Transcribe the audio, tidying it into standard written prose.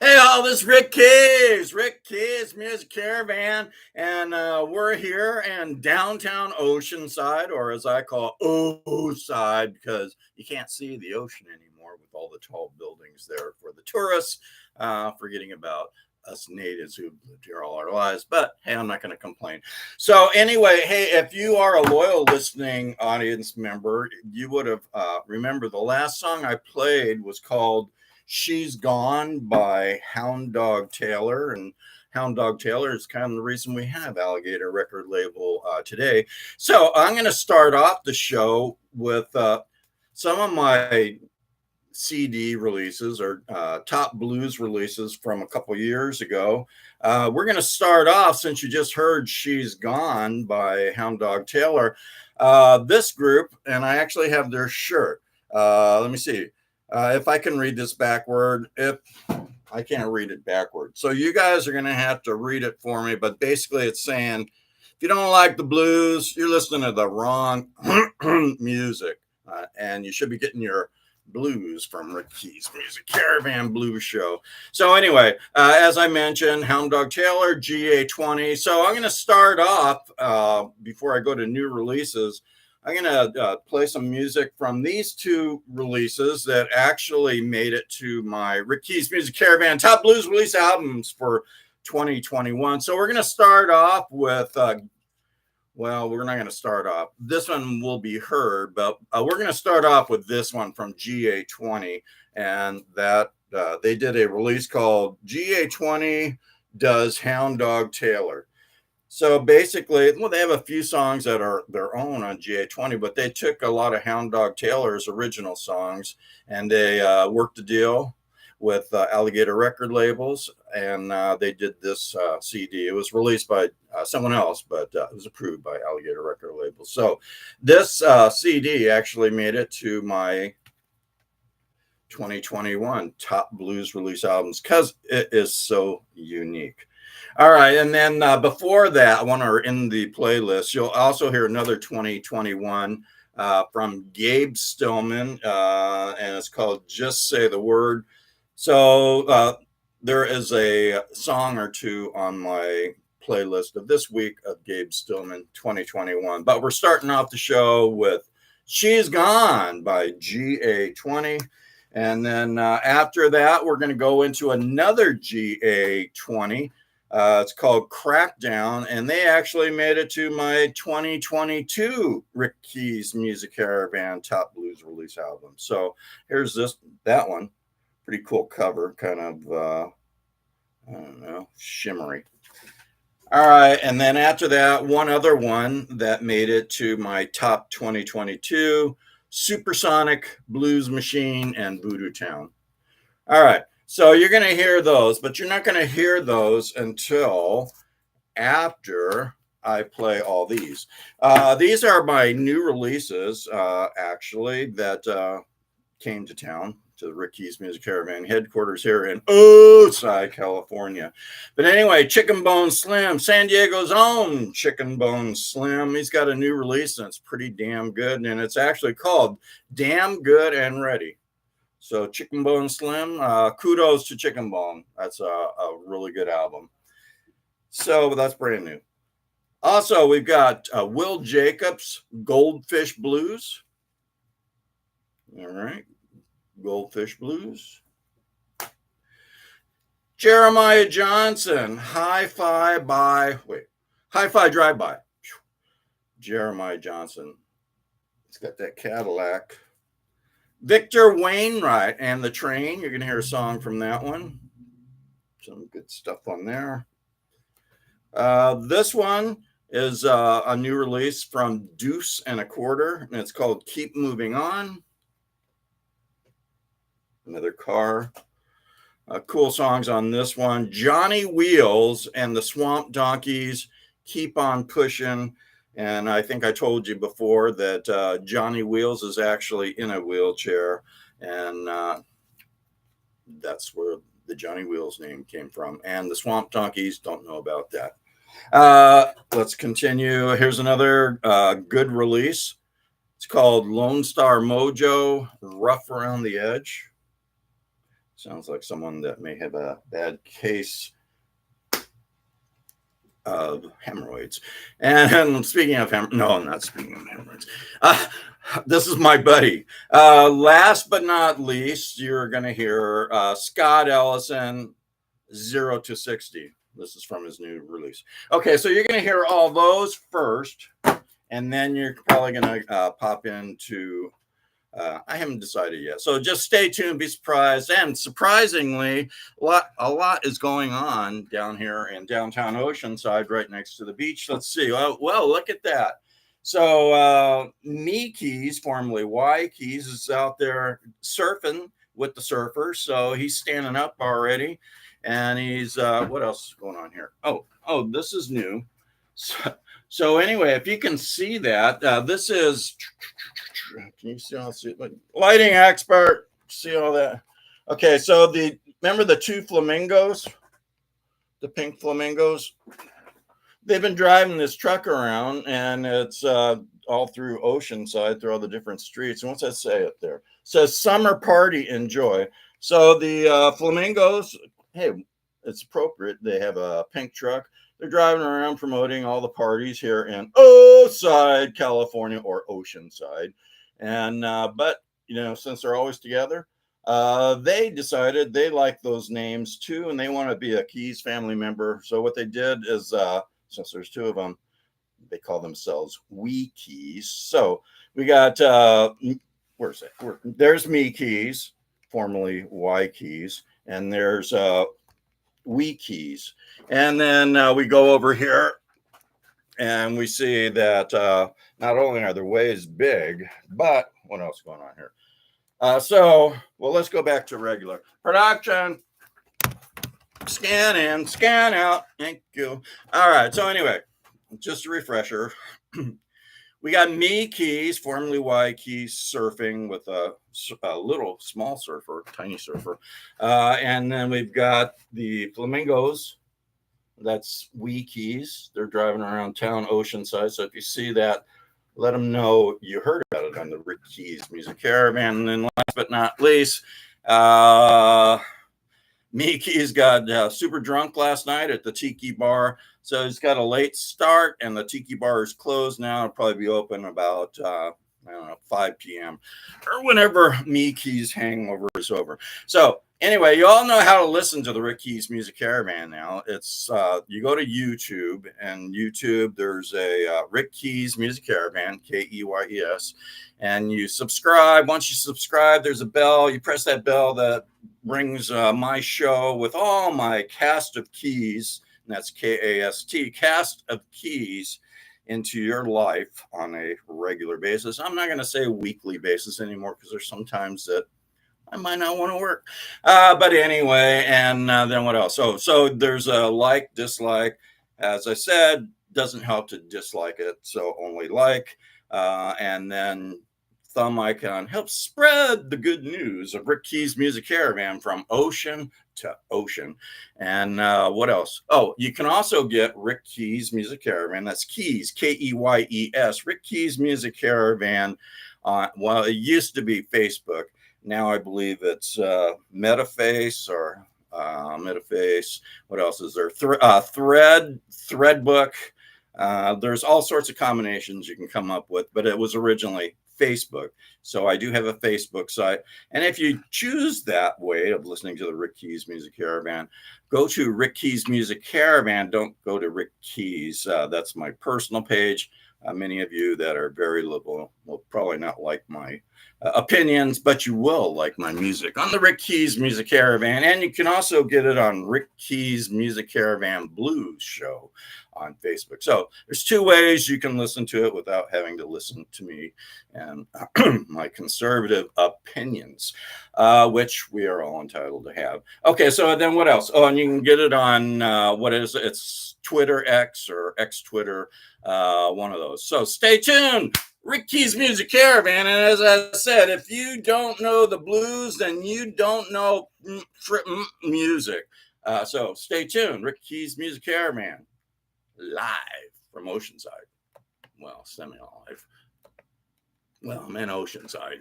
Hey, all, this is Rick Keyes, Music Caravan, and we're here in downtown Oceanside, or as I call O-side, because you can't see the ocean anymore with all the tall buildings there for the tourists, forgetting about us natives who've lived here all our lives. But hey, I'm not going to complain. So anyway, hey, if you are a loyal listening audience member, you would have remembered the last song I played was called She's Gone by Hound Dog Taylor. And Hound Dog Taylor is kind of the reason we have Alligator record label today. So I'm going to start off the show with some of my CD releases or top blues releases from a couple years ago. We're going to start off, since you just heard She's Gone by Hound Dog Taylor, this group, and I actually have their shirt. Let me see. If I can read this backward, if I can't read it backward. So you guys are going to have to read it for me. But basically it's saying, if you don't like the blues, you're listening to the wrong music. And you should be getting your blues from Rick Keyes Music Caravan Blues Show. So anyway, as I mentioned, Hound Dog Taylor, GA20. So I'm going to start off, before I go to new releases, I'm going to play some music from these two releases that actually made it to my Rick Keyes Music Caravan Top Blues Release Albums for 2021. So we're going to start off with, well, we're not going to start off. This one will be heard, but we're going to start off with this one from GA20. And that they did a release called GA20 Does Hound Dog Taylor. So basically, well, they have a few songs that are their own on GA20, but they took a lot of Hound Dog Taylor's original songs and they worked a deal with Alligator record labels, and they did this CD. It was released by someone else, but it was approved by Alligator record labels. So this CD actually made it to my 2021 top blues release albums because it is so unique. All right, and then before that, one or in the playlist, you'll also hear another 2021 from Gabe Stillman, and it's called Just Say the Word. So there is a song or two on my playlist of this week of Gabe Stillman 2021. But we're starting off the show with She's Gone by GA20. And then after that, we're going to go into another GA20. It's called Crackdown, and they actually made it to my 2022 Rick Keyes Music Caravan Top Blues Release Album. So here's that one. Pretty cool cover, kind of, I don't know, shimmery. All right, and then after that, one other one that made it to my top 2022, Supersonic, Blues Machine, and Voodoo Town. All right. So you're going to hear those, but you're not going to hear those until after I play all these. These are my new releases, actually, that came to town, to the Rick Keyes Music Caravan headquarters here in Oadside, California. But anyway, Chicken Bone Slim, San Diego's own Chicken Bone Slim. He's got a new release, and it's pretty damn good, and it's actually called Damn Good and Ready. So Chicken Bone Slim, kudos to Chicken Bone. That's a really good album. So that's brand new. Also, we've got Will Jacobs, Goldfish Blues. All right, Goldfish Blues. Jeremiah Johnson, Hi-Fi Drive-By. Jeremiah Johnson. It's got that Cadillac. Victor Wainwright and the Train. You're going to hear a song from that one. Some good stuff on there. This one is a new release from Deuce and a Quarter, and it's called Keep Moving On. Another car. Cool songs on this one. Johnny Wheels and the Swamp Donkeys, Keep on Pushing. And I think I told you before that Johnny Wheels is actually in a wheelchair. And that's where the Johnny Wheels name came from. And the Swamp Donkeys, don't know about that. Let's continue. Here's another good release. It's called Lone Star Mojo, Rough Around the Edge. Sounds like someone that may have a bad case of hemorrhoids. And speaking of no, I'm not speaking of hemorrhoids. This is my buddy. Last but not least, you're going to hear Scott Ellison, 0 to 60. This is from his new release. Okay, so you're going to hear all those first, and then you're probably going to pop into I haven't decided yet. So just stay tuned, be surprised. And surprisingly, a lot is going on down here in downtown Oceanside, right next to the beach. Let's see. Well, look at that. So me Keyes, formerly Y Keyes, is out there surfing with the surfers. So he's standing up already. And he's, what else is going on here? Oh, this is new. So anyway, if you can see that, this is, can you see all that? Lighting expert, see all that? Okay, so remember the two flamingos, the pink flamingos? They've been driving this truck around, and it's all through Oceanside, through all the different streets. And what's that say up there? It says summer party, enjoy. So the flamingos, hey, it's appropriate. They have a pink truck. They're driving around promoting all the parties here in Oceanside, California, or Oceanside. And but since they're always together, they decided they like those names too, and they want to be a Keyes family member. So what they did is, since there's two of them, they call themselves We Keyes. So we got where's that? There's Me Keyes, formerly Y Keyes, and there's We Keyes. And then we go over here and we see that not only are their waves big, but what else is going on here? Well, let's go back to regular production. Scan in, scan out. Thank you. All right. So anyway, just a refresher. We got Me Keyes, formerly Y Keyes, surfing with a little small surfer, tiny surfer. And then we've got the flamingos. That's We Keyes. They're driving around town Oceanside. So if you see that, let them know you heard about it on the Rick Keyes Music Caravan. And then last but not least, Me Keyes got super drunk last night at the Tiki Bar. So he's got a late start, and the Tiki Bar is closed now. It'll probably be open about, 5 p.m. or whenever Me Keyes hangover is over. So anyway, you all know how to listen to the Rick Keyes Music Caravan now. It's you go to YouTube, and YouTube, there's a Rick Keyes Music Caravan, Keyes, and you subscribe. Once you subscribe, there's a bell. You press that bell that brings my show with all my cast of keys, and that's KAST, cast of keys, into your life on a regular basis. I'm not going to say weekly basis anymore, because there's sometimes that I might not want to work. But anyway, and then what else? So there's a like, dislike. As I said, doesn't help to dislike it, so only like. And then thumb icon helps spread the good news of Rick Keyes Music Caravan from ocean to ocean. And what else? Oh, you can also get Rick Keyes Music Caravan. That's Keyes, Keyes, Rick Keyes Music Caravan. Well, it used to be Facebook. Now I believe it's Metaface or Metaface. What else is there? Threadbook. There's all sorts of combinations you can come up with, but it was originally Facebook. So I do have a Facebook site. And if you choose that way of listening to the Rick Keyes Music Caravan, go to Rick Keyes Music Caravan. Don't go to Rick Keyes. That's my personal page. Many of you that are very liberal will probably not like my opinions, but you will like my music on the Rick Keyes Music Caravan. And you can also get it on Rick Keyes Music Caravan Blues Show on Facebook. So there's two ways you can listen to it without having to listen to me and my conservative opinions, which we are all entitled to have. Okay, so then what else? Oh, and you can get it on it's Twitter X or X Twitter, one of those. So stay tuned. Rick Keyes Music Caravan. And as I said, if you don't know the blues, then you don't know music. So stay tuned. Rick Keyes Music Caravan, live from Oceanside. Well, semi-live. Well, I'm in Oceanside.